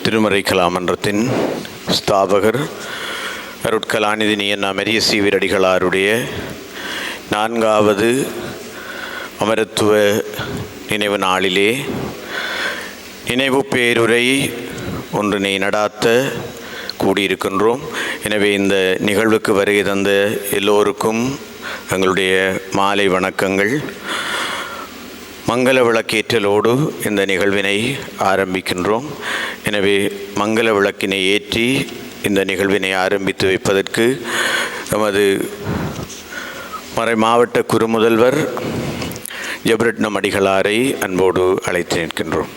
திருமறை கலாமன்றத்தின் ஸ்தாபகர் அருட்கலாநிதி நீயன்னா மரிய சீவிரடிகளாருடைய 4வது அமரத்துவ நினைவு நாளிலே நினைவு பேருரை ஒன்றினை நடாத்த கூடியிருக்கின்றோம். எனவே இந்த நிகழ்வுக்கு வருகை தந்த எல்லோருக்கும் எங்களுடைய மாலை வணக்கங்கள். மங்கள விளக்கேற்றலோடு இந்த நிகழ்வினை ஆரம்பிக்கின்றோம். எனவே மங்கள விளக்கினை ஏற்றி இந்த நிகழ்வினை ஆரம்பித்து வைப்பதற்கு நமது மறை மாவட்ட குருமுதல்வர் ஜெபரட்னம் அடிகளாரை அன்போடு அழைத்து நிற்கின்றோம்.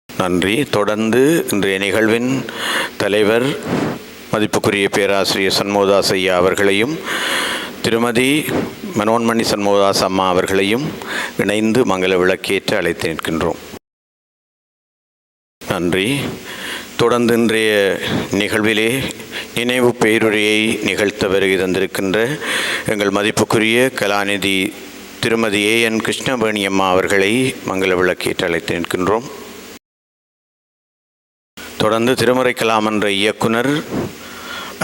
நன்றி. தொடர்ந்து இன்றைய நிகழ்வின் தலைவர் மதிப்புக்குரிய பேராசிரியர் சண்முகதாஸ் ஐயா அவர்களையும் திருமதி மனோன்மணி சண்முகதாஸ் அம்மா அவர்களையும் இணைந்து மங்கள விளக்கேற்ற அழைத்து நிற்கின்றோம். நன்றி. தொடர்ந்து இன்றைய நிகழ்விலே நினைவு பேருரையை நிகழ்த்த வருகை தந்திருக்கின்ற எங்கள் மதிப்புக்குரிய கலாநிதி திருமதி ஏஎன் கிருஷ்ணவேணி அம்மா அவர்களை மங்கள விளக்கேற்ற அழைத்து நிற்கின்றோம். தொடர்ந்து திருமறை கலாமன்ற இயக்குனர்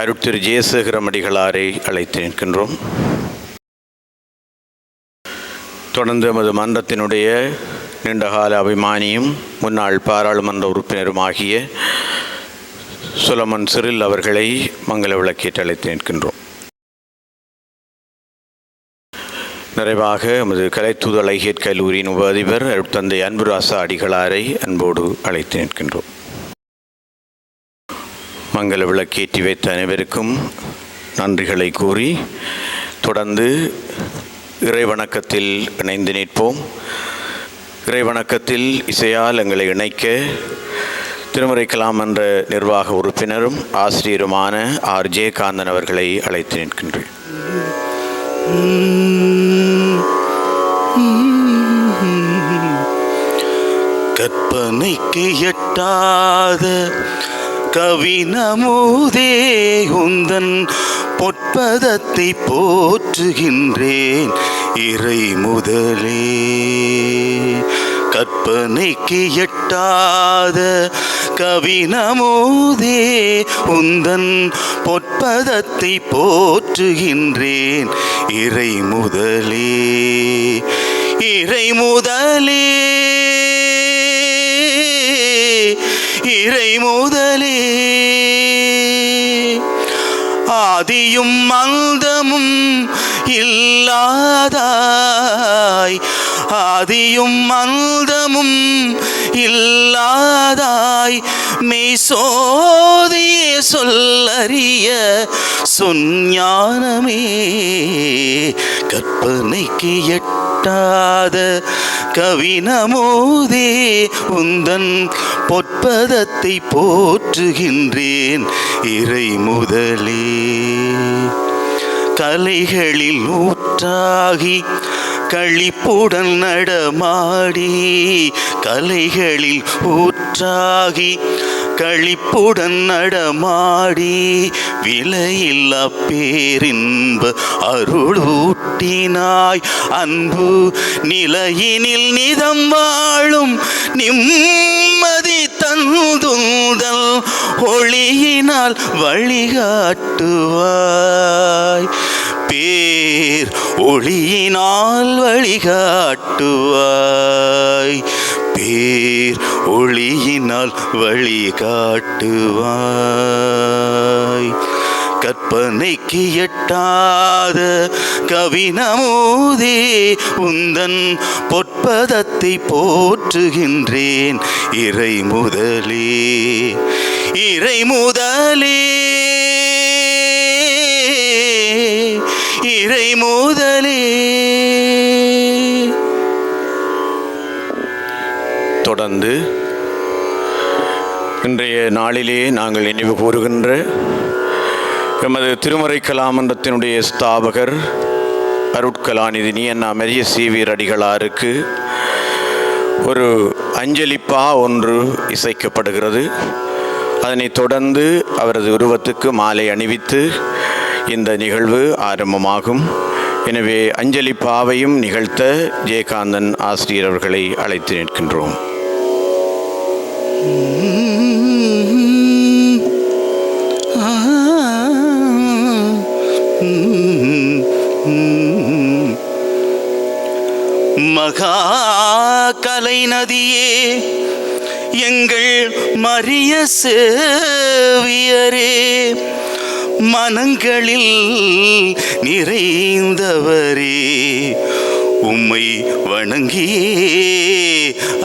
அருட்திரு ஜெயசேகரம் அடிகளாரை அழைத்து நிற்கின்றோம். தொடர்ந்து எமது மன்றத்தினுடைய நீண்டகால அபிமானியும் முன்னாள் பாராளுமன்ற உறுப்பினருமாகிய சுலமன் சிறில் அவர்களை மங்கள விளக்கேற்று அழைத்து நிற்கின்றோம். நிறைவாக எமது கலைத்தூதல் ஐகியர் கல்லூரியின் உப அதிபர் அருட்தந்தை அன்புராசா அடிகளாரை அன்போடு அழைத்து நிற்கின்றோம். மங்கள விளக்கேற்றி வைத்த அனைவருக்கும் நன்றிகளை கூறி தொடர்ந்து இறைவணக்கத்தில் இணைந்து நிற்போம். இறைவணக்கத்தில் இசையால் எங்களை இணைக்க திருமறை கலாமன்ற நிர்வாக உறுப்பினரும் ஆசிரியருமான ஆர்.ஜே. காந்தன் அவர்களை அழைத்து நிற்கின்றேன். கற்பனைக்கு எட்டாத கவினமுதே உந்தன் பொற்பதத்தை போற்றுகின்றேன் இறை முதலே. கற்பனைக்கு எட்டாத கவினமுதே உந்தன் பொற்பதத்தை போற்றுகின்றேன் இறை முதலே. இறை முதலே, இறை முதலே. ஆதியும் அந்தமும் இல்லாதாய், ஆதியும் அந்தமும் இல்லாதாய் மெய்சோதியே சொல்லறிய சொஞ்ஞானமே. கற்பனைக்கு எட்டாத கவினமுதே உந்தன் பொற்பதத்தை போற்றுகின்றேன் இறை முதலே. கலைகளில் ஊற்றாகி களிப்புடன் நடமாடி, கலைகளில் ஊற்றாகி களிப்புடன் நடமாடி விலையில்லா பேரின்ப அருளூட்டினாய். அன்பு நிலையினில் நிதம் வாழும் நிம்மதி தந்துதல் ஒளியினால் வழிகாட்டுவாய். பேர் ஒளியினால் வழிகாட்டுவாய். பேர் ஒளியினால் வழிகாட்டுவாய். கற்பனைக்கு எட்டாத கவினமுதே உந்தன் பொற்பதத்தை போற்றுகின்றேன் இறை முதலே. இறை முதலே, இறை முதலே. தொடர்ந்து இன்றைய நாளிலே நாங்கள் நினைவு கூறுகின்ற எமது திருமறை கலாமன்றத்தினுடைய ஸ்தாபகர் அருட்கலாநிதி நீயன்னா மரிய சீவிரடிகளாருக்கு ஒரு அஞ்சலிப்பா ஒன்று இசைக்கப்படுகிறது. அதனைத் தொடர்ந்து அவரது உருவத்துக்கு மாலை அணிவித்து இந்த நிகழ்வு ஆரம்பமாகும். எனவே அஞ்சலி பாவையும் நிகழ்த்த ஜெயகாந்தன் ஆசிரியர் அவர்களை அழைத்து நிற்கின்றோம். மகா கலை நதியே, எங்கள் மரிய சேவியரே, மனங்களில் நிறைந்தவரே, உம்மை வணங்கியே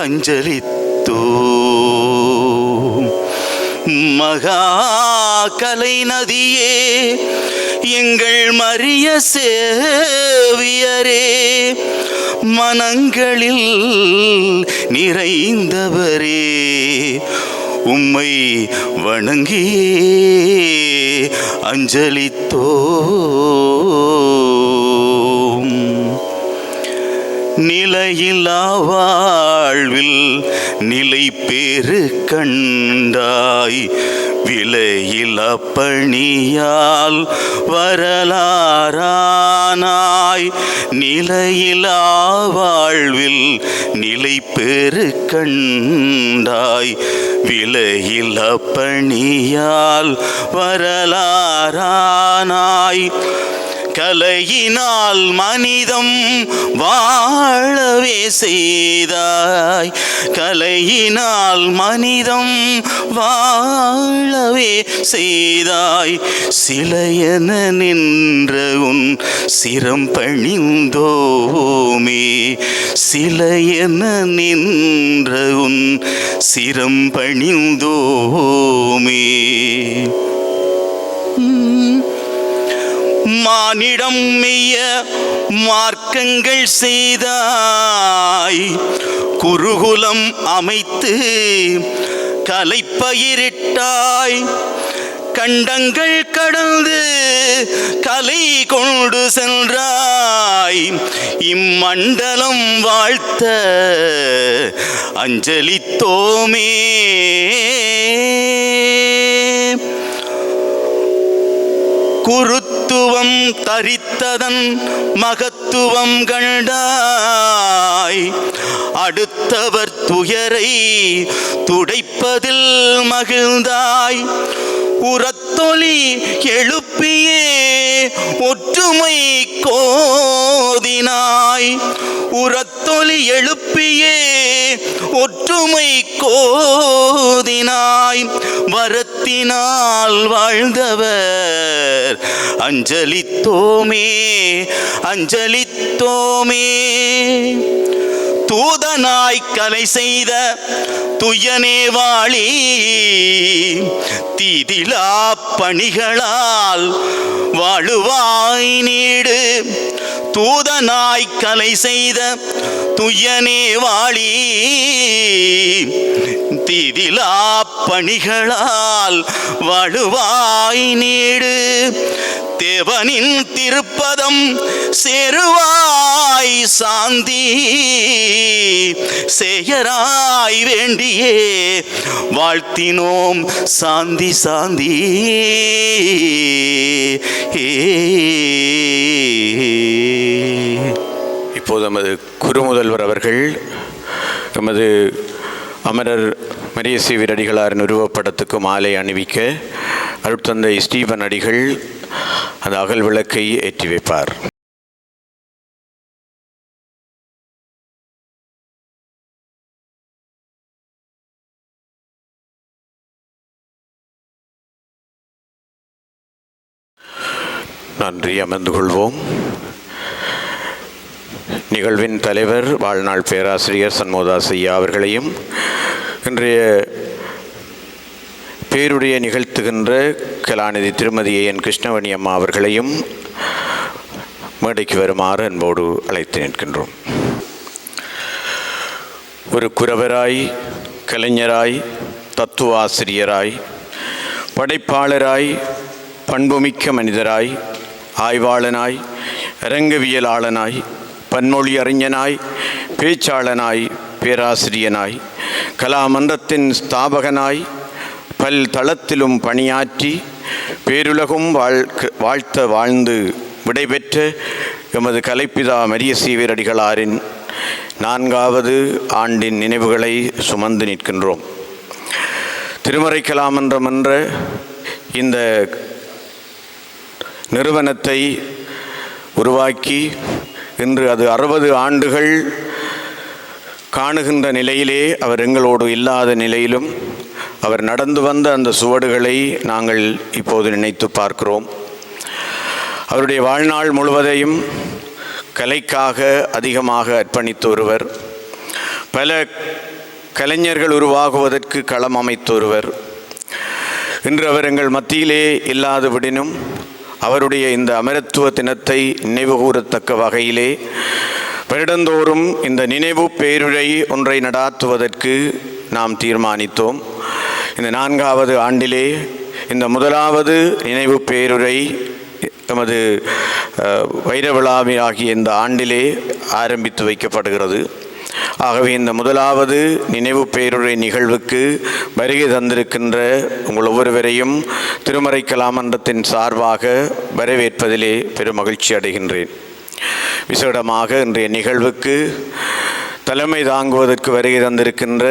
அஞ்சலித்தோ. மகா கலை நதியே, எங்கள் மரிய சேவியரே, மனங்களில் நிறைந்தவரே, உம்மை வணங்கியே அஞ்சலித்தோம். நிலையில்லா வாழ்வில் நிலை பேறு கண்டாய், விலையில்லா பணியால் வரலாறானாய். நிலையில்லா வாழ்வில் நிலை பெரு கண்டாய், விலையில்லா பணியால் வரலாறானாய். கலையினால் மனிதம் வாழவே செய்தாய், கலையினால் மனிதம் வாழவே செய்தாய். சிலையென நின்ற உன் சிரம் பணிந்தோமே, சிலையென நின்ற உன் சிரம் பணிந்தோமே. மானிடம் மெய்ய மார்க்கங்கள் செய்தாய், குருகுலம் அமைத்து கலைப்பயிரிட்டாய். கண்டங்கள் கடந்து கலை கொண்டு சென்றாய், இம்மண்டலம் வாழ்த்த அஞ்சலித்தோமே. குருத்துவம் தரித்ததன் மகத்துவம் கண்டாய், அடுத்தவர் துயரை துடைப்பதில் மகிழ்ந்தாய். உரத்தொலி எழுப்பியே ஒற்றுமை கோதினாய், உரத்தொலி எழுப்பியே ஒற்றுமை கோதினாய். வரத்தினால் வாழ்ந்தவர் அஞ்சலித்தோமே, அஞ்சலித்தோமே. தூதனாய் கலை செய்த துயனே வாழி, தீதிலா பணிகளால் வாழுவாய் நீடு. தூதனாய் கலை செய்த துயனே வாழி, தீதிலா பணிகளால் வாழுவாய் நீடு. தேவனின் திருப்பதம் சேருவாய் சாந்தி, சேயராய் வேண்டியே வாழ்த்தினோம் சாந்தி சாந்தி. இப்போது நமது குருமுதல்வர் அவர்கள் நமது அமரர் மரிய சேவியர் அடிகளாரின் உருவப்படத்துக்கு மாலை அணிவிக்க அருட்தந்தை ஸ்டீபன் அடிகள் அந்த அகல் விளக்கை ஏற்றி வைப்பார். நன்றி, அமர்ந்து கொள்வோம். நிகழ்வின் தலைவர் வாழ்நாள் பேராசிரியர் சண்முகதாஸ் ஐயா அவர்களையும், இன்றைய பேருடைய நிகழ்த்துகின்ற கலாநிதி திருமதி என் கிருஷ்ணவேணி அம்மா அவர்களையும் மேடைக்கு வருமாறு அன்போடு அழைத்து நிற்கின்றோம். ஒரு குரவராய், கலைஞராய், தத்துவ ஆசிரியராய், படைப்பாளராய், பண்புமிக்க மனிதராய், ஆய்வாளனாய், அரங்கவியலாளனாய், பன்மொழி அறிஞனாய், பேச்சாளனாய், பேராசிரியனாய், கலாமன்றத்தின் ஸ்தாபகனாய், பல் தளத்திலும் பணியாற்றி பேருலகும் வாழ்த்த வாழ்ந்து விடைபெற்ற எமது கலைப்பிதா மரிய சேவியர் அடிகளாரின் 4வது ஆண்டின் நினைவுகளை சுமந்து நிற்கின்றோம். திருமறை கலாமன்றம் என்ற இந்த நிறுவனத்தை உருவாக்கி இன்று அது 60 ஆண்டுகள் காணுகின்ற நிலையிலே அவர் எங்களோடு இல்லாத நிலையிலும் அவர் நடந்து வந்த அந்த சுவடுகளை நாங்கள் இப்போது நினைத்து பார்க்கிறோம். அவருடைய வாழ்நாள் முழுவதையும் கலைக்காக அதிகமாக அர்ப்பணித்த ஒருவர், பல கலைஞர்கள் உருவாகுவதற்கு களம் அமைத்த ஒருவர். இன்று அவர் எங்கள் மத்தியிலே இல்லாதவிடினும் அவருடைய இந்த அமரத்துவ தினத்தை நினைவுகூரத்தக்க வகையிலே வருடந்தோறும் இந்த நினைவு பேருரை ஒன்றை நடாத்துவதற்கு நாம் தீர்மானித்தோம். இந்த 4வது ஆண்டிலே இந்த முதலாவது நினைவு பேருரை எமது வைர விழாவாகிய இந்த ஆண்டிலே ஆரம்பித்து வைக்கப்படுகிறது. ஆகவே இந்த முதலாவது நினைவு பேருரை நிகழ்வுக்கு வருகை தந்திருக்கின்ற உங்கள் ஒவ்வொருவரையும் திருமறை கலாமன்றத்தின் சார்பாக வரவேற்பதிலே பெரும் மகிழ்ச்சி அடைகின்றேன். விசேடமாக இன்றைய நிகழ்வுக்கு தலைமை தாங்குவதற்கு வருகை தந்திருக்கின்ற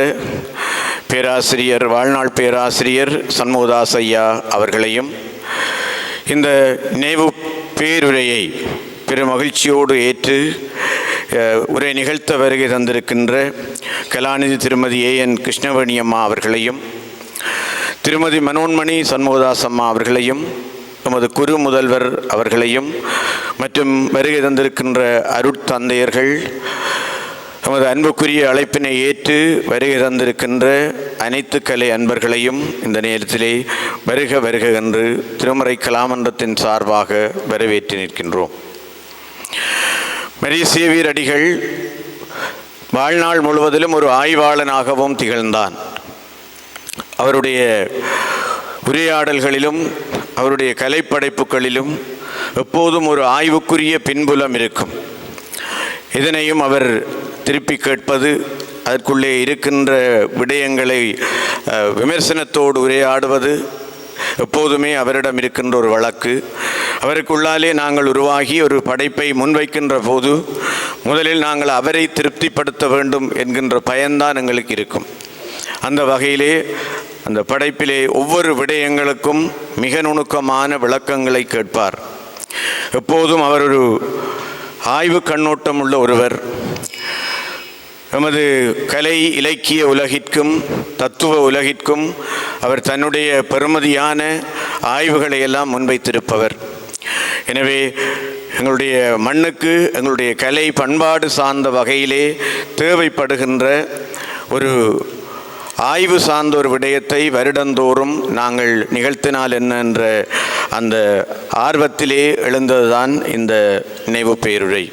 பேராசிரியர், வாழ்நாள் பேராசிரியர் சண்முகதாஸ் ஐயா அவர்களையும், இந்த நினைவு பேருரையை பெரும் மகிழ்ச்சியோடு ஏற்று உரை நிகழ்த்த வருகை தந்திருக்கின்ற கலாநிதி திருமதி ஏஎன் கிருஷ்ணவேணி அம்மா அவர்களையும், திருமதி மனோன்மணி சண்முகதாஸ் அம்மா அவர்களையும், நமது குரு முதல்வர் அவர்களையும், மற்றும் வருகை தந்திருக்கின்ற அருட்தந்தையர்கள், நமது அன்புக்குரிய அழைப்பினை ஏற்று வருகை தந்திருக்கின்ற அனைத்து கலை அன்பர்களையும் இந்த நேரத்திலே வருக வருக என்று திருமறை கலாமன்றத்தின் சார்பாக வரவேற்று நிற்கின்றோம். மரிய சேவியர் அடிகள் வாழ்நாள் முழுவதிலும் ஒரு ஆய்வாளனாகவும் திகழ்ந்தான். அவருடைய உரையாடல்களிலும் அவருடைய கலைப்படைப்புகளிலும் எப்போதும் ஒரு ஆய்வுக்குரிய பின்புலம் இருக்கும். இதனையும் அவர் திருப்பி கேட்பது, அதற்குள்ளே இருக்கின்ற விடயங்களை விமர்சனத்தோடு உரையாடுவது எப்போதுமே அவரிடம் இருக்கின்ற ஒரு வழக்கு. அவருக்குள்ளாலே நாங்கள் உருவாகி ஒரு படைப்பை முன்வைக்கின்ற போது முதலில் நாங்கள் அவரை திருப்திப்படுத்த வேண்டும் என்கின்ற பயன்தான் எங்களுக்கு இருக்கும். அந்த வகையிலே அந்த படைப்பிலே ஒவ்வொரு விடயங்களுக்கும் மிக நுணுக்கமான விளக்கங்களை கேட்பார். எப்போதும் அவர் ஒரு ஆய்வு கண்ணோட்டம் உள்ள ஒருவர். நமது கலை இலக்கிய உலகிற்கும் தத்துவ உலகிற்கும் அவர் தன்னுடைய பெருமதியான ஆய்வுகளை எல்லாம் முன்வைத்திருப்பவர். எனவே எங்களுடைய மண்ணுக்கு எங்களுடைய கலை பண்பாடு சார்ந்த வகையிலே தேவைப்படுகின்ற ஒரு ஆய்வு சார்ந்த ஒரு விடயத்தை வருடந்தோறும் நாங்கள் நிகழ்த்தினால் என்ன என்ற அந்த ஆர்வத்திலே எழுந்ததுதான் இந்த நினைவு பேருரை.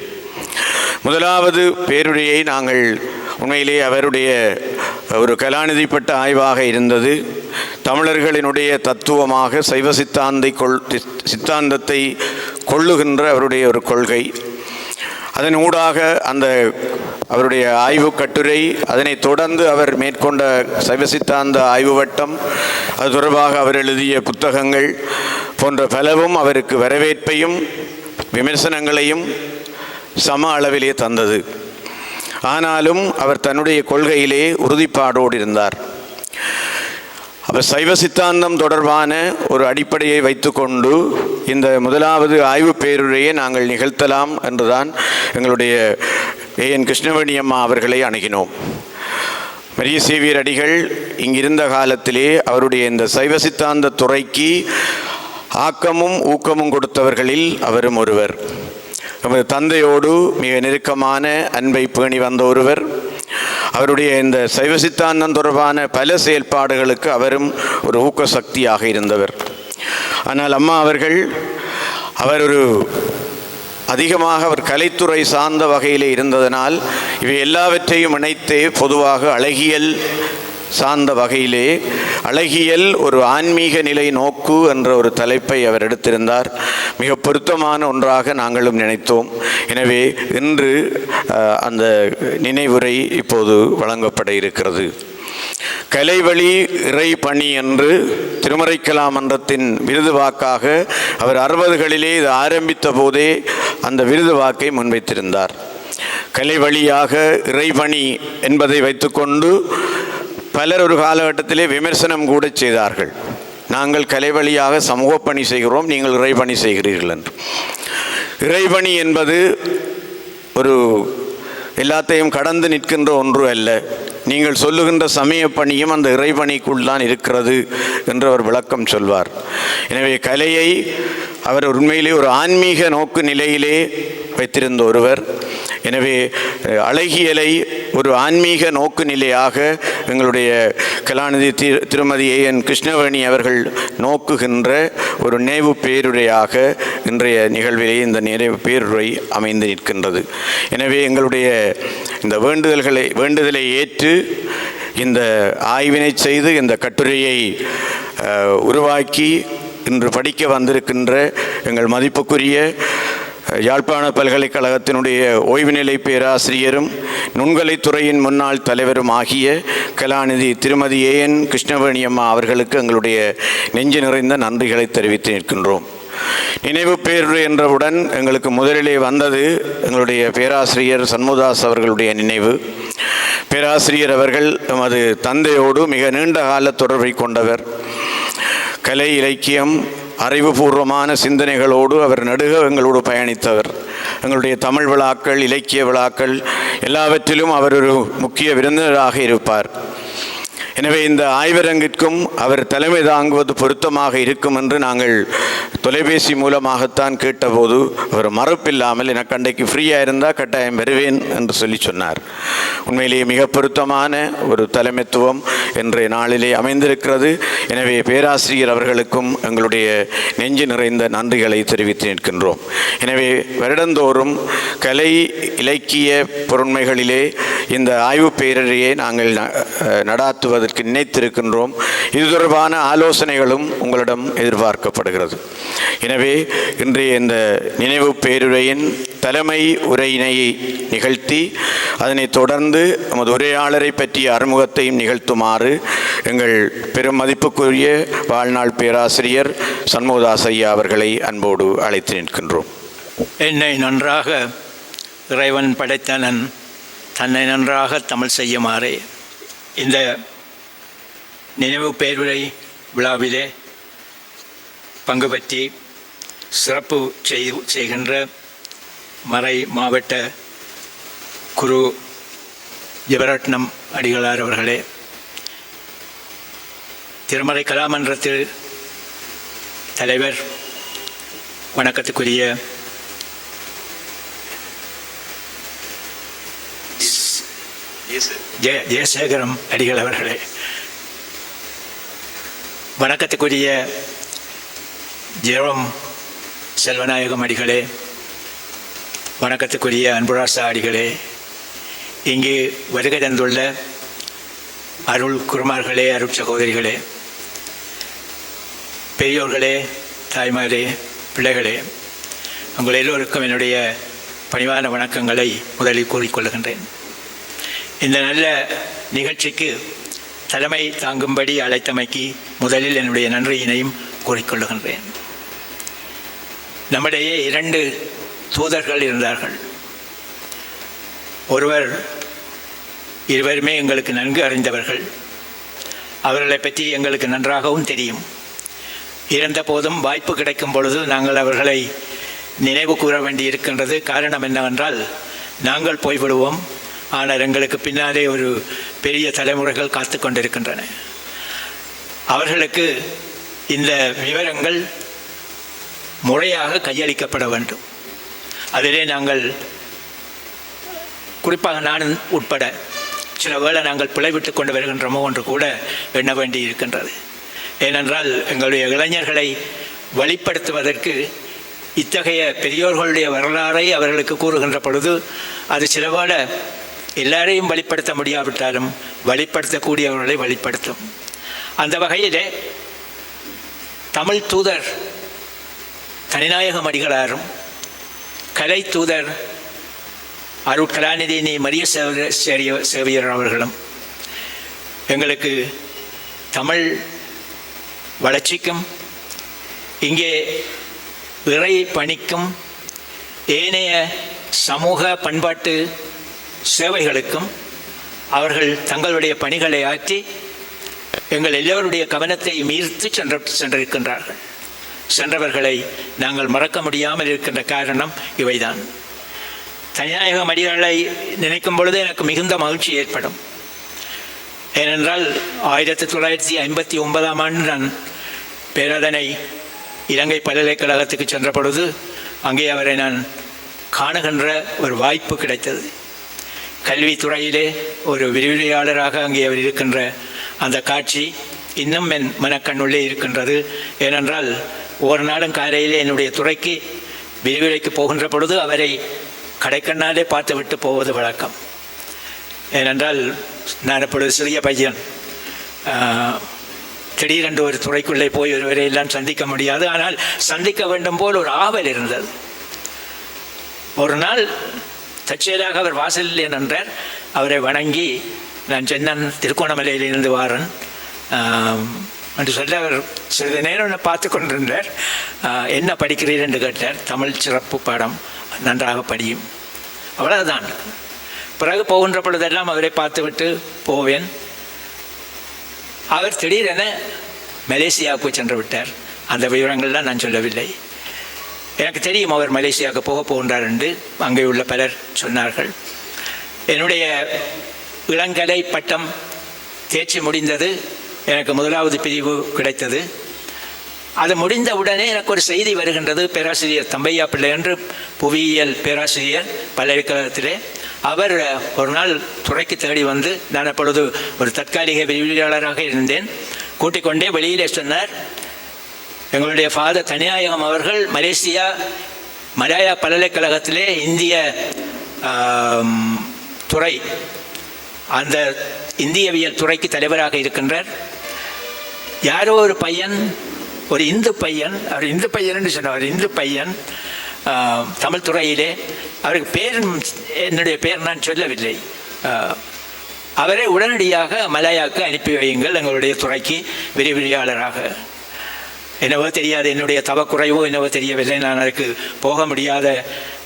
முதலாவது பேருரையை நாங்கள் உண்மையிலே அவருடைய ஒரு கலாநிதிப்பட்ட ஆய்வாக இருந்தது. தமிழர்களினுடைய தத்துவமாக சைவ சித்தாந்தத்தை கொள்ளுகின்ற அவருடைய ஒரு கொள்கை. அதன் ஊடாக அந்த அவருடைய ஆய்வு கட்டுரை, அதனைத் தொடர்ந்து அவர் மேற்கொண்ட சைவ சித்தாந்த ஆய்வு வட்டம், அது தொடர்பாக அவர் எழுதிய புத்தகங்கள் போன்ற பலவும் அவருக்கு வரவேற்பையும் விமர்சனங்களையும் சம அளவிலே தந்தது. ஆனாலும் அவர் தன்னுடைய கொள்கையிலே உறுதிப்பாடோடு இருந்தார். அவர் சைவ சித்தாந்தம் தொடர்பான ஒரு அடிப்படையை வைத்துக்கொண்டு இந்த முதலாவது ஆய்வு பேருரையை நாங்கள் நிகழ்த்தலாம் என்றுதான் எங்களுடைய ஏஎன் கிருஷ்ணவேணி அம்மா அவர்களை அணுகினோம். மரிய சேவியர் அடிகள் இங்கிருந்த காலத்திலே அவருடைய இந்த சைவ சித்தாந்த துறைக்கு ஆக்கமும் ஊக்கமும் கொடுத்தவர்களில் அவரும் ஒருவர். நமது தந்தையோடு மிக நெருக்கமான அன்பை பேணி வந்த ஒருவர். அவருடைய இந்த சைவ சித்தாந்தம் தொடர்பான பல செயல்பாடுகளுக்கு அவரும் ஒரு ஊக்க சக்தியாக இருந்தவர். ஆனால் அம்மா அவர்கள் ஒரு அதிகமாக அவர் கலைத்துறை சார்ந்த வகையிலே இருந்ததனால் இவை எல்லாவற்றையும் இணைத்தே பொதுவாக அழகியல் சார்ந்த வகையிலே அழகியல் ஒரு ஆன்மீக நிலை நோக்கு என்ற ஒரு தலைப்பை அவர் எடுத்திருந்தார். மிக பொருத்தமான ஒன்றாக நாங்களும் நினைத்தோம். எனவே இன்று அந்த நினைவுரை இப்போது வழங்கப்பட இருக்கிறது. கலைவழி இறை பணி என்று திருமறை கலாமன்றத்தின் விருது வாக்காக அவர் 60களிலே இது ஆரம்பித்த போதே அந்த விருது வாக்கை முன்வைத்திருந்தார். கலை வழியாக இறைபணி என்பதை வைத்துக்கொண்டு பலர் ஒரு காலகட்டத்திலே விமர்சனம் கூட செய்தார்கள். நாங்கள் கலை வழியாக சமூக பணி செய்கிறோம், நீங்கள் இறைபணி செய்கிறீர்கள் என்று. இறைபணி என்பது ஒரு எல்லாத்தையும் கடந்து நிற்கின்ற ஒன்று அல்ல. நீங்கள் சொல்லுகின்ற சமய பணியும் அந்த இறைபணிக்குள் தான் இருக்கிறது என்று அவர் விளக்கம் சொல்வார். எனவே கலையை அவர் உண்மையிலே ஒரு ஆன்மீக நோக்கு நிலையிலே வைத்திருந்த ஒருவர். எனவே அழகியலை ஒரு ஆன்மீக நோக்கு நிலையாக எங்களுடைய கலாநிதி திருமதி A.N. கிருஷ்ணவேணி அவர்கள் நோக்குகின்ற ஒரு நினைவு பேருரையாக இன்றைய நிகழ்விலே இந்த நினைவு பேருரை அமைந்து நிற்கின்றது. எனவே எங்களுடைய இந்த வேண்டுதலை ஏற்று இந்த ஆய்வினை செய்து இந்த கட்டுரையை உருவாக்கி இன்று படிக்க வந்திருக்கின்ற எங்கள் மதிப்புக்குரிய யாழ்ப்பாண பல்கலைக்கழகத்தினுடைய ஓய்வு நிலை பேராசிரியரும் நுண்கலைத்துறையின் முன்னாள் தலைவரும் ஆகிய கலாநிதி திருமதி A.N. கிருஷ்ணவேணி அம்மா அவர்களுக்கு எங்களுடைய நெஞ்சு நிறைந்த நன்றிகளை தெரிவித்து நிற்கின்றோம். நினைவு பேருரை என்றவுடன் எங்களுக்கு முதலிலே வந்தது எங்களுடைய பேராசிரியர் சண்முகதாஸ் அவர்களுடைய நினைவு. பேராசிரியர் அவர்கள் எமது தந்தையோடு மிக நீண்ட கால தொடர்பை கொண்டவர். கலை இலக்கியம் அறிவுபூர்வமான சிந்தனைகளோடு அவர் நடுக எங்களோடு பயணித்தவர். எங்களுடைய தமிழ் விழாக்கள், இலக்கிய விழாக்கள் எல்லாவற்றிலும் அவர் ஒரு முக்கிய விருந்தினராக இருப்பார். எனவே இந்த ஆய்வரங்கிற்கும் அவர் தலைமை தாங்குவது பொருத்தமாக இருக்கும் என்று நாங்கள் தொலைபேசி மூலமாகத்தான் கேட்டபோது அவர் மறுப்பில்லாமல் எனக்கு அன்றைக்கு ஃப்ரீயாக இருந்தால் கட்டாயம் வருவேன் என்று சொன்னார். உண்மையிலேயே மிக பொருத்தமான ஒரு தலைமைத்துவம் இன்றைய நாளிலே அமைந்திருக்கிறது. எனவே பேராசிரியர் அவர்களுக்கும் எங்களுடைய நெஞ்சு நிறைந்த நன்றிகளை தெரிவித்து நிற்கின்றோம். எனவே வருடந்தோறும் கலை இலக்கிய பொருண்மைகளிலே இந்த ஆய்வு பேரறையை நாங்கள் நடாத்துவது நினைத்திருக்கின்றோம். இது தொடர்பான ஆலோசனைகளும் உங்களிடம் எதிர்பார்க்கப்படுகிறது. எனவே இன்றைய இந்த நினைவு பேருரையின் தலைமை உரையினை நிகழ்த்தி அதனைத் தொடர்ந்து நமது உரையாளரை பற்றிய அறிமுகத்தையும் நிகழ்த்துமாறு எங்கள் பெரும் மதிப்புக்குரிய வாழ்நாள் பேராசிரியர் சண்முகதாஸ் ஐயா அவர்களை அன்போடு அழைத்து நிற்கின்றோம். என்னை நன்றாக இறைவன் படைத்தனன் தன்னை நன்றாக தமிழ் செய்யுமாறு இந்த நினைவு பேருரை விழாவிலே பங்கு பற்றி சிறப்பு செய்கின்ற மறை மாவட்ட குரு ஜெபரட்னம் அடிகளார் அவர்களே, திருமறை கலாமன்றத்தில் தலைவர் வணக்கத்துக்குரிய ஜெயசேகரம் அடிகள் அவர்களே, வணக்கத்துக்குரிய ஜெரோம் செல்வநாயகம் அடிகளே, வணக்கத்துக்குரிய அன்புராசா அடிகளே, இங்கு வருகை தந்துள்ள அருள் குருமார்களே, அருள் சகோதரிகளே, பெரியோர்களே, தாய்மாரே, பிள்ளைகளே, உங்கள் எல்லோருக்கும் என்னுடைய பணிவான வணக்கங்களை முதலில் கூறிக்கொள்கின்றேன். இந்த நல்ல நிகழ்ச்சிக்கு தலைமை தாங்கும்படி அழைத்தமைக்கு முதலில் என்னுடைய நன்றியினையும் கூறிக்கொள்ளுகின்றேன். நம்மிடையே 2 தூதர்கள் இருந்தார்கள். இருவருமே எங்களுக்கு நன்கு அறிந்தவர்கள். அவர்களை பற்றி எங்களுக்கு நன்றாகவும் தெரியும். இருந்த போதும் வாய்ப்பு கிடைக்கும் பொழுது நாங்கள் அவர்களை நினைவு கூற வேண்டி இருக்கின்றது. காரணம் என்னவென்றால், நாங்கள் போய்விடுவோம், ஆனால் எங்களுக்கு பின்னாலே ஒரு பெரிய தலைமுறைகள் காத்து கொண்டிருக்கின்றன. அவர்களுக்கு இந்த விவரங்கள் முறையாக கையளிக்கப்பட வேண்டும். அதிலே நாங்கள், குறிப்பாக நான் உட்பட, சில வேளை நாங்கள் பிழைவிட்டு கொண்டு வருகின்றோமோ என்று கூட எண்ண வேண்டி இருக்கின்றது. ஏனென்றால் எங்களுடைய இளைஞர்களை வழிப்படுத்துவதற்கு இத்தகைய பெரியோர்களுடைய வரலாறை அவர்களுக்கு கூறுகின்ற பொழுது அது சில வேளை எல்லாரையும் வழிப்படுத்த முடியாவிட்டாலும் வழிப்படுத்தக்கூடியவர்களை வழிப்படுத்தும். அந்த வகையிலே தமிழ் தூதர் தனிநாயகம் அடிகளாரும் கலை தூதர் அருட்கலாநிதி மரிய சேவியர் அவர்களும் எங்களுக்கு தமிழ் வளர்ச்சிக்கும் இங்கே இறை பணிக்கும் ஏனைய சமூக பண்பாட்டு சேவைகளுக்கும் அவர்கள் தங்களுடைய பணிகளை ஆற்றி எங்கள் எல்லோருடைய கவனத்தை ஈர்த்து சென்றிருக்கின்றார்கள். சென்றவர்களை நாங்கள் மறக்க முடியாமல் இருக்கின்ற காரணம் இவைதான். தனிநாயகம் அடிகளை நினைக்கும் பொழுது எனக்கு மிகுந்த மகிழ்ச்சி ஏற்படும். ஏனென்றால் 1959 ஆண்டு நான் பேராதனை இலங்கை பல்கலைக்கழகத்துக்கு சென்ற பொழுது அங்கே அவரை நான் காணுகின்ற ஒரு வாய்ப்பு கிடைத்தது. கல்வித்துறையிலே ஒரு விரிவுரையாளராக அங்கே அவர் இருக்கின்ற அந்த காட்சி இன்னும் என் மனக்கண்ணுள்ளே இருக்கின்றது. ஏனென்றால் ஒரு நாளும் காலையிலே என்னுடைய துறைக்கு விரிவுரைக்கு போகின்ற பொழுது அவரை கடைக்கண்ணாலே பார்த்து விட்டு போவது வழக்கம். ஏனென்றால் நான் இப்பொழுது சிறிய பையன், திடீரென்று ஒரு துறைக்குள்ளே போய் ஒருவரை எல்லாம் சந்திக்க முடியாது. ஆனால் சந்திக்க வேண்டும் போல் ஒரு ஆவல் இருந்தது. ஒரு நாள் தற்செயலாக அவர் வாசலில் நின்றார். அவரை வணங்கி, நான் சென்னன் திருக்கோணமலையிலிருந்து வாரன் என்று சொல்ல அவர் சிறிது நேரம் பார்த்து கொண்டிருந்தார். என்ன படிக்கிறீர் என்று கேட்டார். தமிழ் சிறப்பு பாடம் நன்றாக படியும், அவ்வளவுதான். பிறகு போகின்ற பொழுதெல்லாம் அவரை பார்த்துவிட்டு போவேன். அவர் திடீரென மலேசியாவுக்கு சென்று விட்டார். அந்த விவரங்கள்லாம் நான் சொல்லவில்லை. எனக்கு தெரியும் அவர் மலேசியாவுக்கு போகின்றார் என்று அங்கே உள்ள பலர் சொன்னார்கள். என்னுடைய இளங்கலை பட்டம் தேர்ச்சி முடிந்தது. எனக்கு முதலாவது பிரிவு கிடைத்தது. அது முடிந்த உடனே எனக்கு ஒரு செய்தி வருகின்றது. பேராசிரியர் தம்பையா பிள்ளை என்று புவியியல் பேராசிரியர் பல்கலைக்கழகத்திலே, அவர் ஒரு நாள் துறைக்கு தேடி வந்து, நான் அப்பொழுது ஒரு தற்காலிக விரிவுரையாளராக இருந்தேன், கூட்டிக் கொண்டே வெளியிலே சொன்னார், எங்களுடைய ஃபாதர் தனிநாயகம் அவர்கள் மலாயா பல்கலைக்கழகத்திலே இந்திய துறை, அந்த இந்தியவியல் துறைக்கு தலைவராக இருக்கின்றார். யாரோ ஒரு பையன், ஒரு இந்து பையன், அவர் இந்து பையன் என்று சொன்னார், இந்து பையன் தமிழ் துறையிலே, அவருக்கு பேர், என்னுடைய பேர் நான் சொல்லவில்லை, அவரை உடனடியாக மலாயாவுக்கு அனுப்பி வையுங்கள் எங்களுடைய துறைக்கு விரிவுரையாளராக. என்னவோ தெரியாது, என்னுடைய தவக்குறைவோ என்னவோ தெரியவில்லை, நான் அதுக்கு போக முடியாத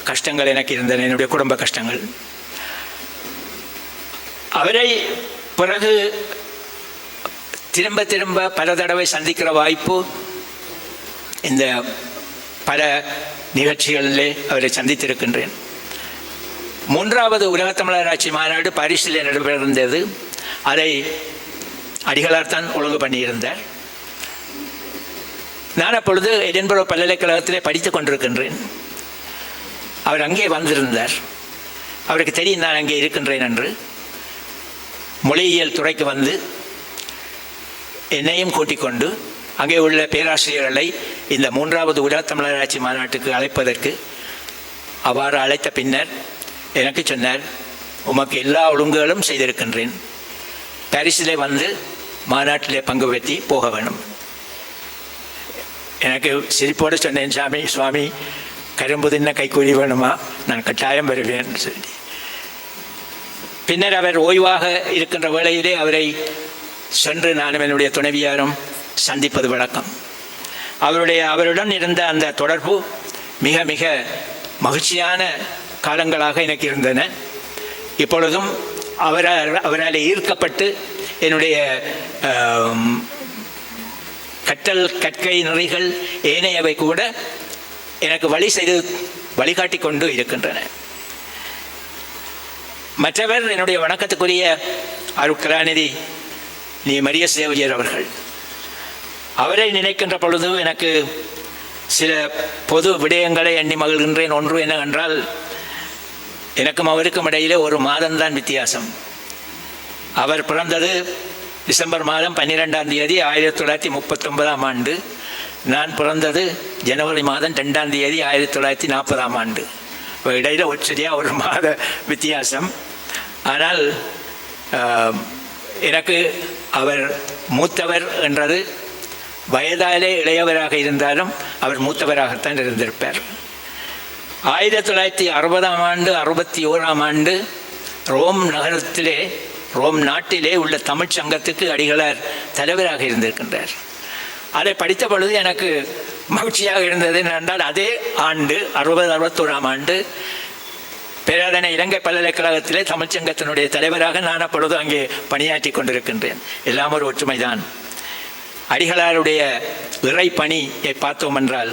கஷ்டங்கள் எனக்கு இருந்தன, என்னுடைய குடும்ப கஷ்டங்கள். அவரை பிறகு திரும்ப திரும்ப பல தடவை சந்திக்கிற வாய்ப்பு, இந்த பல நிகழ்ச்சிகளிலே அவரை சந்தித்திருக்கின்றேன். 3வது உலகத்தமிழராட்சி மாநாடு பாரிஸில் நடைபெற்றிருந்தது. அதை அடிகளார் தான் ஒழுங்கு பண்ணியிருந்தார். நான் அப்பொழுது எடின்பரோ பல்கலைக்கழகத்திலே படித்து கொண்டிருக்கின்றேன். அவர் அங்கே வந்திருந்தார். அவருக்கு தெரியும் நான் அங்கே இருக்கின்றேன் என்று. மொழியியல் துறைக்கு வந்து என்னையும் கூட்டிக் கொண்டு அங்கே உள்ள பேராசிரியர்களை இந்த 3வது உலகத்தமிழராட்சி மாநாட்டுக்கு அழைப்பதற்கு அவ்வாறு அழைத்த பின்னர் எனக்கு சொன்னார், உமக்கு எல்லா ஒழுங்குகளும் செய்திருக்கின்றேன், பாரிஸிலே வந்து மாநாட்டிலே பங்கு பெற்றி போக வேணும். எனக்கு சிரிப்போடு சொன்னேன், சுவாமி கரும்பு தின்ன கைக்கூலி வேணுமா, நான் கட்டாயம் வருவேன் சொல்லி. பின்னர் அவர் ஓய்வாக இருக்கின்ற வேளையிலே அவரை சென்று நானும் என்னுடைய துணைவியாரும் சந்திப்பது வழக்கம். அவருடன் இருந்த அந்த தொடர்பு மிக மிக மகிழ்ச்சியான காலங்களாக எனக்கு இருந்தன. இப்பொழுதும் அவரால் ஈர்க்கப்பட்டு என்னுடைய கற்கை நெறிகள் ஏனையவை கூட எனக்கு வழிகாட்டி கொண்டு இருக்கின்றன. மற்றவர் என்னுடைய வணக்கத்துக்குரிய அருட்கலாநிதி நீ மரிய சேவியர் அவர்கள். அவரை நினைக்கின்ற பொழுது எனக்கு சில பொது விடயங்களை எண்ணி மகிழ்கின்றேன். ஒன்று என்னவென்றால், எனக்கும் அவருக்கும் இடையிலே ஒரு மாதம்தான் வித்தியாசம். அவர் பிறந்தது டிசம்பர் மாதம் 12ஆம் தேதி 1939ஆம் ஆண்டு. நான் பிறந்தது ஜனவரி மாதம் 2ஆம் தேதி 1940ஆம் ஆண்டு. இடையில சரியாக ஒரு மாத வித்தியாசம். ஆனால் எனக்கு அவர் மூத்தவர் என்றது, வயதாலே இளையவராக இருந்தாலும் அவர் மூத்தவராகத்தான் இருந்திருப்பார். 1960ஆம் ஆண்டு 61ஆம் ஆண்டு ரோம் நாட்டிலே உள்ள தமிழ் சங்கத்துக்கு அடிகளார் தலைவராக இருந்திருக்கின்றார். அதை படித்த பொழுது எனக்கு மகிழ்ச்சியாக இருந்தது. என்றால் அதே ஆண்டு 60-61ஆம் ஆண்டு பேராதனை இலங்கை பல்கலைக்கழகத்திலே தமிழ்ச்சங்கத்தினுடைய தலைவராக நான் அப்பொழுது அங்கே பணியாற்றி கொண்டிருக்கின்றேன். எல்லாம் ஒரு ஒற்றுமைதான். அடிகளாருடைய இறை பணியை பார்த்தோம் என்றால்,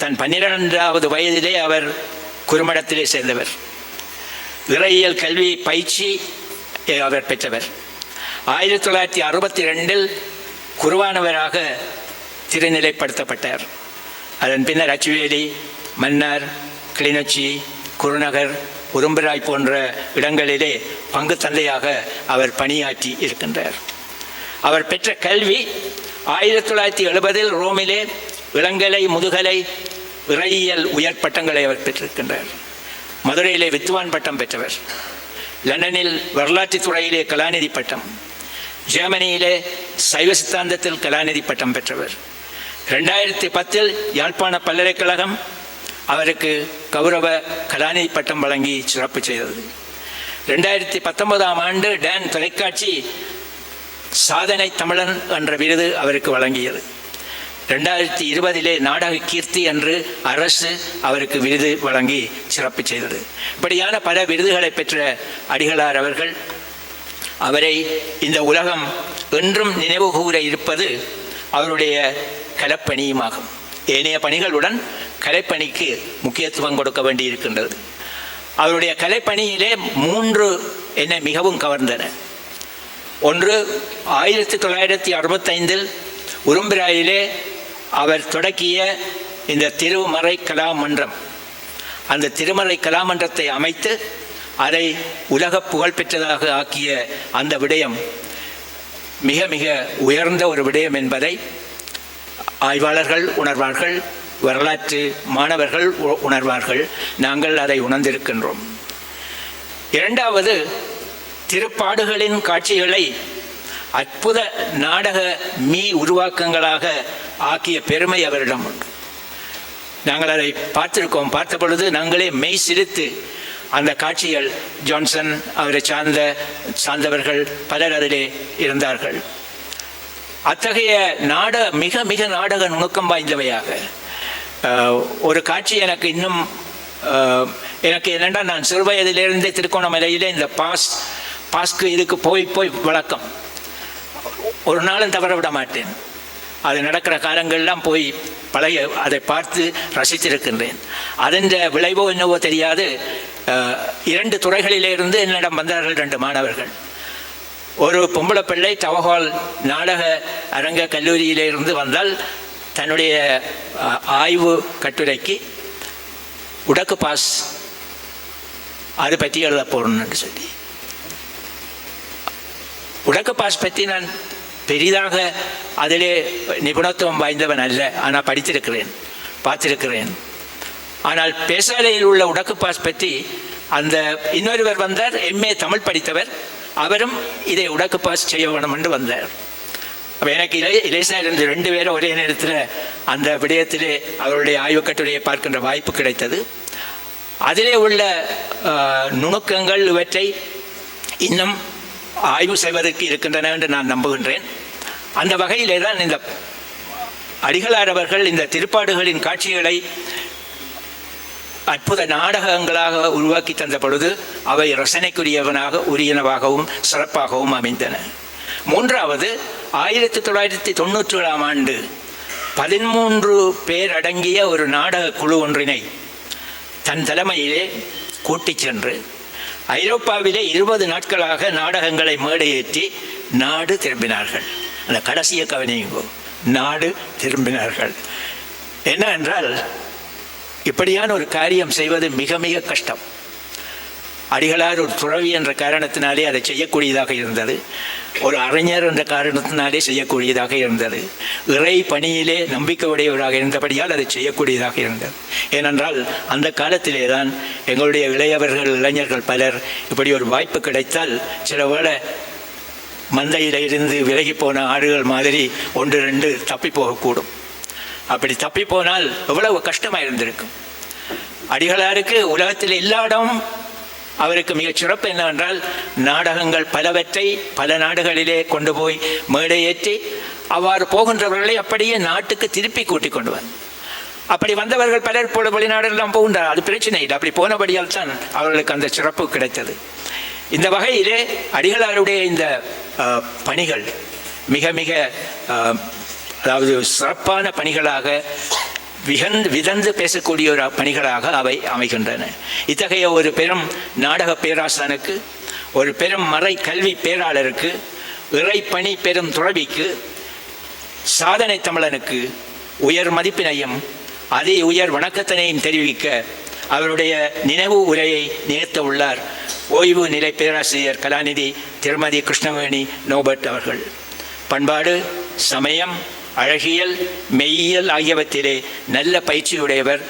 தன் 12வது வயதிலே அவர் குறுமடத்திலே சேர்ந்தவர். இறையியல் கல்வி பயிற்சி அவர் பெற்றவர். 1962 குருவானவராக திருநிலைப்படுத்தப்பட்டார். அதன் பின்னர் அச்சுவேலி, மன்னார், கிளிநொச்சி, குருநகர், உரும்பிராய் போன்ற இடங்களிலே பங்கு தந்தையாக அவர் பணியாற்றி இருக்கின்றார். அவர் பெற்ற கல்வி 1970 ரோமிலே இளங்கலை, முதுகலை, இறையியல் உயர் பட்டங்களை அவர் பெற்றிருக்கின்றார். மதுரையிலே வித்துவான் பட்டம் பெற்றவர். லண்டனில் வரலாற்று துறையிலே கலாநிதி பட்டம், ஜெர்மனியிலே சைவ சித்தாந்தத்தில் கலாநிதி பட்டம் பெற்றவர். 2010 யாழ்ப்பாண பல்கலைக்கழகம் அவருக்கு கௌரவ கலாநிதி பட்டம் வழங்கி சிறப்பு செய்தது. 2019 டான் தொலைக்காட்சி சாதனை தமிழன் என்ற விருது அவருக்கு வழங்கியது. 2020 நாடக கீர்த்தி என்று அரசு அவருக்கு விருது வழங்கி சிறப்பு செய்தது. இப்படியான பல விருதுகளை பெற்ற அடிகளார் அவர்கள், அவரை இந்த உலகம் என்றும் நினைவு கூற இருப்பது அவருடைய கலைப்பணியுமாகும். ஏனைய பணிகளுடன் கலைப்பணிக்கு முக்கியத்துவம் கொடுக்க வேண்டி இருக்கின்றது. அவருடைய கலைப்பணியிலே 3 என்னை மிகவும் கவர்ந்தன. ஒன்று, 1965 உரும்பிராயிலே அவர் தொடக்கிய இந்த திருமறை கலாமன்றம். அந்த திருமறை கலாமன்றத்தை அமைத்து அதை உலக புகழ்பெற்றதாக ஆக்கிய அந்த விடயம் மிக மிக உயர்ந்த ஒரு விடயம் என்பதை ஆய்வாளர்கள் உணர்வார்கள், வரலாற்று மாணவர்கள் உணர்வார்கள். நாங்கள் அதை உணர்ந்திருக்கின்றோம். இரண்டாவது, திருப்பாடுகளின் காட்சிகளை அற்புத நாடக உருவாக்கங்களாக ஆக்கிய பெருமை அவரிடம் உண்டு. நாங்கள் அதை பார்த்திருக்கோம். பார்த்த பொழுது நாங்களே மெய் சிரித்து அந்த காட்சிகள், ஜான்சன் அவரை சார்ந்தவர்கள் பலர் அதிலே இருந்தார்கள். அத்தகைய மிக மிக நாடக நுணுக்கம் வாய்ந்தவையாக ஒரு காட்சி எனக்கு இன்னும் எனக்கு என்னென்னா, நான் சிறுவயதிலிருந்தே திருக்கோணமலையிலே இந்த பாஸ்க்கு இதுக்கு போய் வழக்கம். ஒரு நாளும் தவற விட மாட்டேன். அது நடக்கிற காலங்கள்லாம் போய் பழைய அதை பார்த்து ரசித்திருக்கின்றேன். அதன் விளைவோ என்னவோ தெரியாது, 2 துறைகளிலிருந்து என்னிடம் வந்தார்கள் 2 மாணவர்கள். ஒரு பொம்பளை பிள்ளை டவஹால் நாடக அரங்க கல்லூரியிலிருந்து வந்தால் தன்னுடைய ஆய்வு கட்டுரைக்கு உடக்கு பாஸ் அது பற்றி எழுத போகணுன்னு சொல்லி. உடக்கு பாஸ் பற்றி நான் பெரிதாக அதிலே நிபுணத்துவம் வாய்ந்தவன் அல்ல, ஆனால் படித்திருக்கிறேன், பார்த்திருக்கிறேன். ஆனால் பேசாலையில் உள்ள உடக்கு பாஸ் பற்றி அந்த இன்னொருவர் வந்தார், MA தமிழ் படித்தவர். அவரும் இதை உடக்கு பாஸ் செய்ய வேணும் என்று வந்தார். அப்போ எனக்கு இலேசா இருந்து 2 பேரும் ஒரே நேரத்தில் அந்த விடயத்திலே அவருடைய ஆய்வுக் கட்டுரையை பார்க்கின்ற வாய்ப்பு கிடைத்தது. அதிலே உள்ள நுணுக்கங்கள் இவற்றை இன்னும் ஆய்வு செய்வதற்கு இருக்கின்றன என்று நான் நம்புகின்றேன். அந்த வகையிலே தான் இந்த அடிகளார் அவர்கள் இந்த திருப்பாடுகளின் காட்சிகளை அற்புத நாடகங்களாக உருவாக்கி தந்த பொழுது அவை ரசனைக்குரியனவாகவும் சிறப்பாகவும் அமைந்தன. மூன்றாவது, 1997 13 பேர் அடங்கிய ஒரு நாடக குழு ஒன்றினை தன் தலைமையிலே கூட்டிச் சென்று ஐரோப்பாவிலே 20 நாட்களாக நாடகங்களை மேடையேற்றி நாடு திரும்பினார்கள். அந்த கடைசியை கவனியுங்கோ, நாடு திரும்பினார்கள். என்ன என்றால், இப்படியான ஒரு காரியம் செய்வது மிக மிக கஷ்டம். அடிகளார் ஒரு துறவி என்ற காரணத்தினாலே அதை செய்யக்கூடியதாக இருந்தது. ஒரு அறிஞர் என்ற காரணத்தினாலே செய்யக்கூடியதாக இருந்தது. இறை பணியிலே நம்பிக்கை உடையவராக இருந்தபடியால் அதை செய்யக்கூடியதாக இருந்தது. ஏனென்றால் அந்த காலத்திலே தான் எங்களுடைய இளைஞர்கள் பலர் இப்படி ஒரு வாய்ப்பு கிடைத்தால் சில வேளை மந்தையில் இருந்து விலகி போன ஆடுகள் மாதிரி 1-2 தப்பி போகக்கூடும். அப்படி தப்பி போனால் எவ்வளவு கஷ்டமாக இருந்திருக்கும். அடிகளாருக்கு உலகத்தில் எல்லா இடமும் அவருக்கு மிகச் சிறப்பு என்னவென்றால், நாடகங்கள் பலவற்றை பல நாடுகளிலே கொண்டு போய் மேடையேற்றி அவ்வாறு போகின்றவர்களை அப்படியே நாட்டுக்கு திருப்பி கூட்டிக் கொண்டு வந்து, அப்படி வந்தவர்கள் பலர் போல வெளிநாடெல்லாம் போகின்றார். அது பிரச்சனை இல்லை. அப்படி போனபடியால் தான் அவர்களுக்கு அந்த சிறப்பு கிடைத்தது. இந்த வகையிலே அடிகளாருடைய இந்த பணிகள் மிக மிக அதாவது சிறப்பான பணிகளாக விதந்து பேசக்கூடிய ஒரு பணிகளாக அவை அமைகின்றன. இத்தகைய ஒரு பெரும் நாடக பேராசனுக்கு, ஒரு பெரும் மறை கல்வி பேராளருக்கு, இறைப்பணி பெரும் துறவிக்கு, சாதனை தமிழனுக்கு உயர் மதிப்பினையும் அதே உயர் வணக்கத்தினையும் தெரிவிக்க அவருடைய நினைவு உரையை நிகழ்த்த உள்ளார் ஓய்வு நிலை பேராசிரியர் கலாநிதி திருமதி கிருஷ்ணவேணி நோபர்ட் அவர்கள். பண்பாடு, சமயம், அழகியல், மெய்யியல் ஆகியவற்றிலே நல்ல பயிற்சியுடையவர்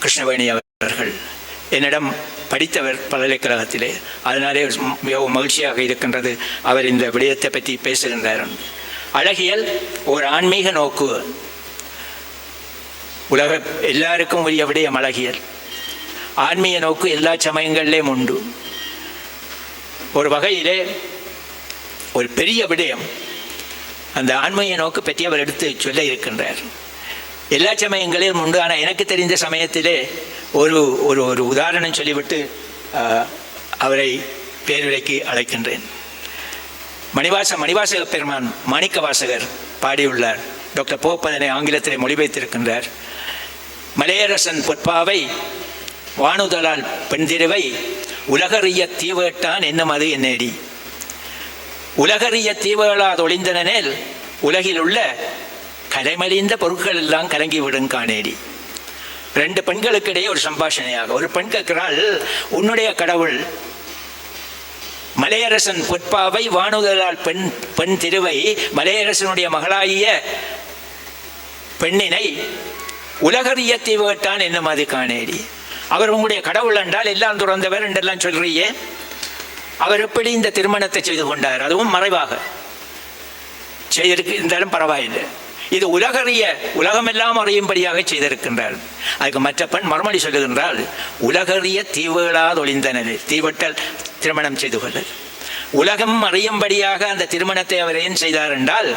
கிருஷ்ணவேணி அவர்கள். என்னிடம் படித்தவர் பல்கலைக்கழகத்திலே. அதனாலே மிகவும் மகிழ்ச்சியாக இருக்கின்றது அவர் இந்த விடயத்தை பற்றி பேசுகின்றார். அழகியல் ஒரு ஆன்மீக நோக்கு. உலக எல்லாருக்கும் உரிய விடயம் அழகியல். ஆன்மீக நோக்கு எல்லா சமயங்களிலேயும் உண்டு. ஒரு வகையிலே ஒரு பெரிய விடயம் அந்த ஆன்மீக நோக்கு பற்றி அவர் எடுத்து சொல்ல இருக்கின்றார். எல்லா சமயங்களையும் உண்டு. ஆனால் எனக்கு தெரிந்த சமயத்திலே ஒரு ஒரு ஒரு உதாரணம் சொல்லிவிட்டு அவரை பேருரைக்கு அழைக்கின்றேன். மணிவாசக பெருமான் மாணிக்க வாசகர் பாடியுள்ளார். டாக்டர் போப்பதனை ஆங்கிலத்திலே மொழிபெயர்த்திருக்கின்றார். மலையரசன் பொற்பாவை வானுதலால் பெண்திருவை உலகறிய தீவேட்டான் என்னும் அது என்னேடி. உலகறிய தீவுகளால் ஒளிந்தனேல் உலகில் உள்ள கலைமலிந்த பொருட்கள் எல்லாம் கலங்கிவிடும் காணேடி. ரெண்டு பெண்களுக்கு இடையே ஒரு சம்பாஷணையாக ஒரு பெண் கேட்கிறாள், உன்னுடைய கடவுள் மலையரசன் பொற்பாவை வானுதலால் பெண் திருவை, மலையரசனுடைய மகளாகிய பெண்ணினை உலகறிய தீவேட்டான் என்னும் அது காணேடி. அவர் உங்களுடைய கடவுள் என்றால் எல்லாம் துறந்தவர் என்றெல்லாம் சொல்றியே, அவர் எப்படி இந்த திருமணத்தை செய்து கொண்டார்? அதுவும் மறைவாக செய்திருந்தாலும் பரவாயில்லை. இது உலகமெல்லாம் அறியும்படியாக செய்திருக்கின்றார். அதுக்கு மற்ற பெண் மறுமொழி சொல்லுகின்றால், உலகறிய தீவுகளால் ஒளிந்தனர். தீவட்டல் திருமணம் செய்து கொள்ள உலகம் அறியும்படியாக அந்த திருமணத்தை அவர் ஏன் செய்தார் என்றால்,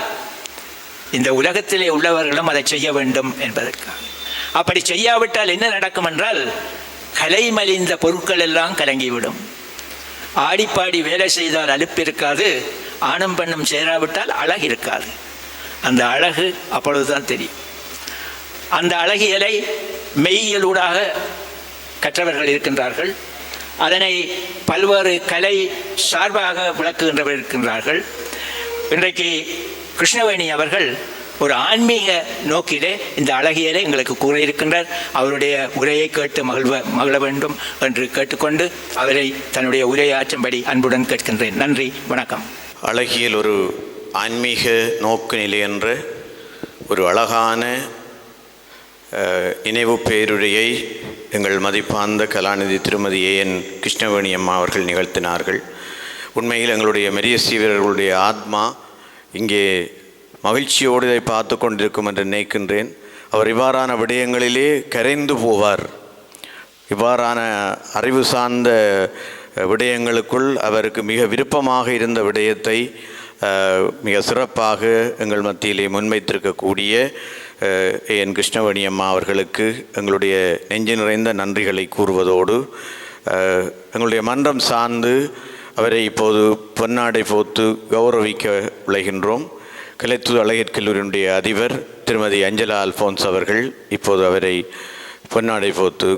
இந்த உலகத்திலே உள்ளவர்களும் அதை செய்ய வேண்டும் என்பதற்காக. அப்படி செய்யாவிட்டால் என்ன நடக்கும் என்றால், கலை மலிந்த பொருட்கள் எல்லாம் கலங்கிவிடும். ஆடிப்பாடி வேலை செய்தால் அலுப்பு இருக்காது, ஆணும் பெண்ணும் சேராவிட்டால் அழகு இருக்காது. அந்த அழகு அப்பொழுதுதான் தெரியும். அந்த அழகியலை மெய்யியலூடாக கற்றவர்கள் இருக்கின்றார்கள். அதனை பல்வேறு கலை சார்பாக விளக்குகின்றவர் இருக்கின்றார்கள். இன்றைக்கு கிருஷ்ணவேணி அவர்கள் ஒரு ஆன்மீக நோக்கிலே இந்த அழகியலை எங்களுக்கு கூற இருக்கின்றார். அவருடைய உரையை கேட்டு மகிழ வேண்டும் என்று கேட்டுக்கொண்டு அவரை தன்னுடைய உரையாற்றும்படி அன்புடன் கேட்கின்றேன். நன்றி, வணக்கம். அழகியல் ஒரு ஆன்மீக நோக்கு நிலை என்ற ஒரு அழகான நினைவு பேருரையை எங்கள் மதிப்பார்ந்த கலாநிதி திருமதி ஏஎன் கிருஷ்ணவேணி அம்மா அவர்கள் நிகழ்த்தினார்கள். உண்மையில் எங்களுடைய மெரிய சீவர்களுடைய ஆத்மா இங்கே மகிழ்ச்சியோடு இதை பார்த்து கொண்டிருக்கும் என்று நினைக்கின்றேன். அவர் இவ்வாறான விடயங்களிலே கரைந்து போவார். இவ்வாறான அறிவு சார்ந்த விடயங்களுக்குள் அவருக்கு மிக விருப்பமாக இருந்த விடயத்தை மிக சிறப்பாக எங்கள் மத்தியிலே முன்வைத்திருக்கக்கூடிய என் கிருஷ்ணவேணி அம்மா அவர்களுக்கு எங்களுடைய நெஞ்சு நிறைந்த நன்றிகளை கூறுவதோடு, எங்களுடைய மன்றம் சார்ந்து அவரை இப்போது பொன்னாடை போத்து கௌரவிக்க விளைகின்றோம். கலைத்துறை அழகியற் கல்லூரியினுடைய அதிபர் திருமதி அஞ்சலா அல்போன்ஸ் அவர்கள் இப்போது அவரை பொன்னாடை போத்து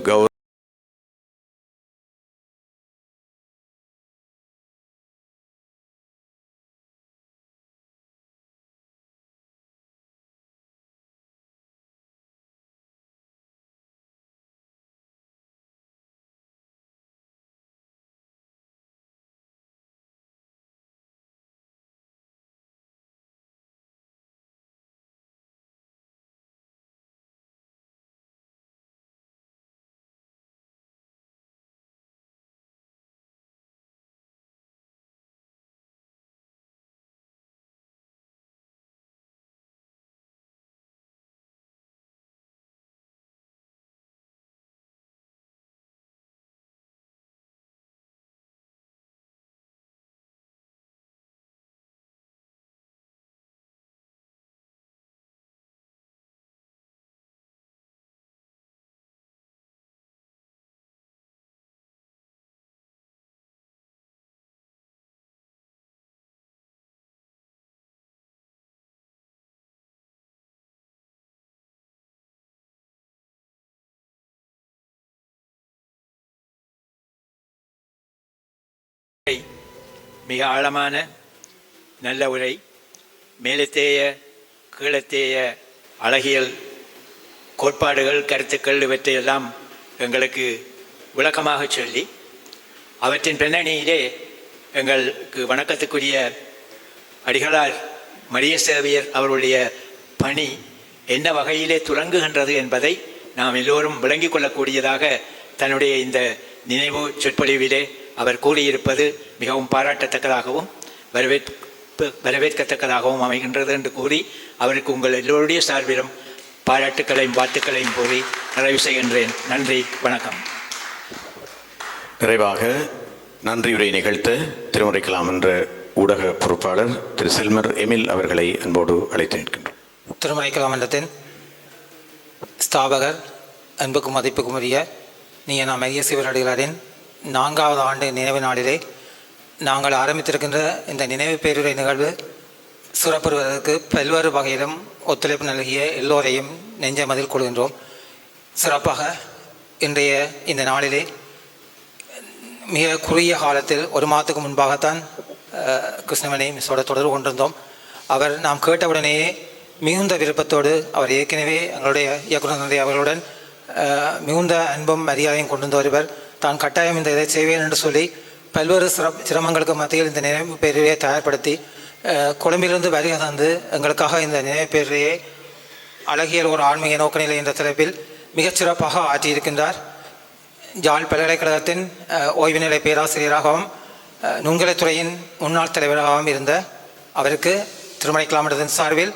மிக ஆழமான நல்ல உரை, மேலத்தேய கீழத்தேய அழகியல் கோட்பாடுகள், கருத்துக்கள் இவற்றையெல்லாம் எங்களுக்கு விளக்கமாக சொல்லி அவற்றின் பின்னணியிலே எங்களுக்கு வணக்கத்துக்குரிய அடிகளார் மரிய சேவியர் அவருடைய பணி என்ன வகையிலே துலங்குகின்றது என்பதை நாம் எல்லோரும் விளங்கிக் கொள்ளக்கூடியதாக தன்னுடைய இந்த நினைவு சொற்பொழிவிலே அவர் கூறியிருப்பது மிகவும் பாராட்டத்தக்கதாகவும் வரவேற்கத்தக்கதாகவும் அமைகின்றது என்று கூறி அவருக்கு உங்கள் எல்லோருடைய சார்பிலும் பாராட்டுக்களையும் வாழ்த்துக்களையும் கூறி நிறைவு செய்கின்றேன். நன்றி, வணக்கம். நிறைவாக நன்றியுரை நிகழ்த்த திருமுறைக்கலாம் என்ற ஊடக பொறுப்பாளர் திரு சில்மர் எமில் அவர்களை அன்போடு அழைத்து நிற்கின்றோம். திருமறைக்கலாம் மன்றத்தின் ஸ்தாபகர், அன்புக்கும் மதிப்புக்கும் உரிய நீ நாம் மரிய சிவரடிகளாரின் 4வது ஆண்டு நினைவு நாளிலே நாங்கள் ஆரம்பித்திருக்கின்ற இந்த நினைவு பேருரை நிகழ்வு சிறப்புறுவதற்கு பல்வேறு வகையிலும் ஒத்துழைப்பு நல்கிய எல்லோரையும் நெஞ்ச மதில் கொள்கின்றோம். சிறப்பாக இன்றைய இந்த நாளிலே மிக குறுகிய காலத்தில் 1 மாதத்துக்கு முன்பாகத்தான் கிருஷ்ணமணி மிஸ்ஸோட தொடர்பு கொண்டிருந்தோம். அவர் நாம் கேட்டவுடனேயே மிகுந்த விருப்பத்தோடு, அவர் ஏற்கனவே எங்களுடைய இயக்குநர் தந்தை அவர்களுடன் மிகுந்த அன்பும் மரியாதையும் கொண்டு ஒருவர், தான் கட்டாயம் இந்த இதை செய்வேன் என்று சொல்லி பல்வேறு சிரமங்களுக்கு மத்தியில் இந்த நினைவு பேரையை தயார்படுத்தி கொழும்பிலிருந்து வருகை தந்து எங்களுக்காக இந்த நினைவு பேரையை அழகியல் ஒரு ஆன்மீக நோக்கநிலை என்ற தலைப்பில் மிகச்சிறப்பாக ஆற்றியிருக்கின்றார். ஜாழ் பல்கலைக்கழகத்தின் ஓய்வு நிலை பேராசிரியராகவும் நுண்கலைத்துறையின் முன்னாள் தலைவராகவும் இருந்த அவருக்கு திருமலைக்கலாம் மன்றத்தின் சார்பில்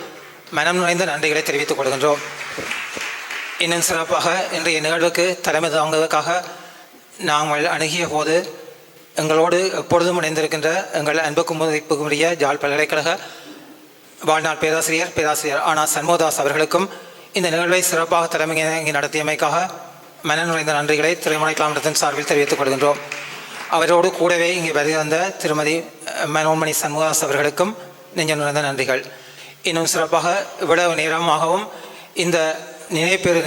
மனம் நுழைந்த நன்றிகளை தெரிவித்துக் கொள்கின்றோம். இன்னும் சிறப்பாக இன்றைய நிகழ்வுக்கு தலைமை தாங்குவதற்காக நாங்கள் அணுகிய போது எங்களோடு எப்பொழுதும் இணைந்திருக்கின்ற எங்கள் அன்புக்கும் மதிப்புக்கும் உரிய ஜாழ் பல்கலைக்கழக வாழ்நாள் பேராசிரியர் ஆனா சண்முகதாஸ் அவர்களுக்கும் இந்த நிகழ்வை சிறப்பாக தலைமை நடத்தியமைக்காக மன நுழைந்த நன்றிகளை திருமலைக்கலாம் மன்றத்தின் சார்பில் தெரிவித்துக் கொள்கின்றோம். அவரோடு கூடவே இங்கே வருகிற திருமதி மனோன்மணி சண்முகதாஸ் அவர்களுக்கும் நெஞ்ச நுழைந்த நன்றிகள். இன்னும் சிறப்பாக இவ்வளவு நேரமாகவும் இந்த நினைவுப்பேறு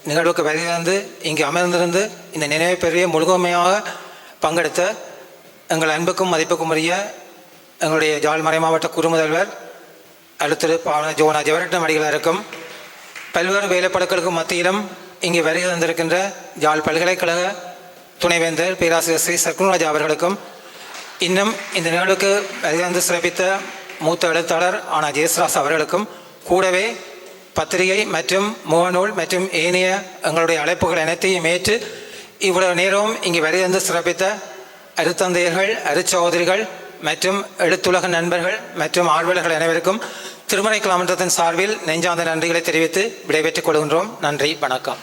நிகழ்வுக்கு வருகிறது இங்கு அமர்ந்திருந்து இந்த நினைவுப்பேரையை முழுமையாக பங்கெடுத்த எங்கள் அன்புக்கும் மதிப்புக்கும் உரிய எங்களுடைய ஜாழ் மறை மாவட்ட குறுமுதல்வர் அடுத்திரு ஜோனா ஜெவரட்னம் அடிகளாருக்கும் பல்வேறு வேலைப்பழுக்களுக்கும் மத்தியிலும் இங்கே வருகை தந்திருக்கின்ற ஜாழ் பல்கலைக்கழக துணைவேந்தர் பேராசிரியர் ஸ்ரீ சர்க்குணராஜா அவர்களுக்கும், இன்னும் இந்த நிகழ்வுக்கு வருகை தந்து சிறப்பித்த மூத்த எழுத்தாளர் ஆனா ஜெயஸ்ராஸ் அவர்களுக்கும், கூடவே பத்திரிகை மற்றும் முகநூல் மற்றும் ஏனைய எங்களுடைய அழைப்புகள் அனைத்தையும் ஏற்று இவ்வளவு நேரமும் இங்கே வருகை தந்து சிறப்பித்த அருத்தந்தையர்கள், அருச்சகோதரிகள் மற்றும் எழுத்துலக நண்பர்கள் மற்றும் ஆர்வலர்கள் அனைவருக்கும் திருமறைக்கலாம் மன்றத்தின் சார்பில் நெஞ்சார்ந்த நன்றிகளை தெரிவித்து விடைபெற்றுக் கொள்கின்றோம். நன்றி, வணக்கம்.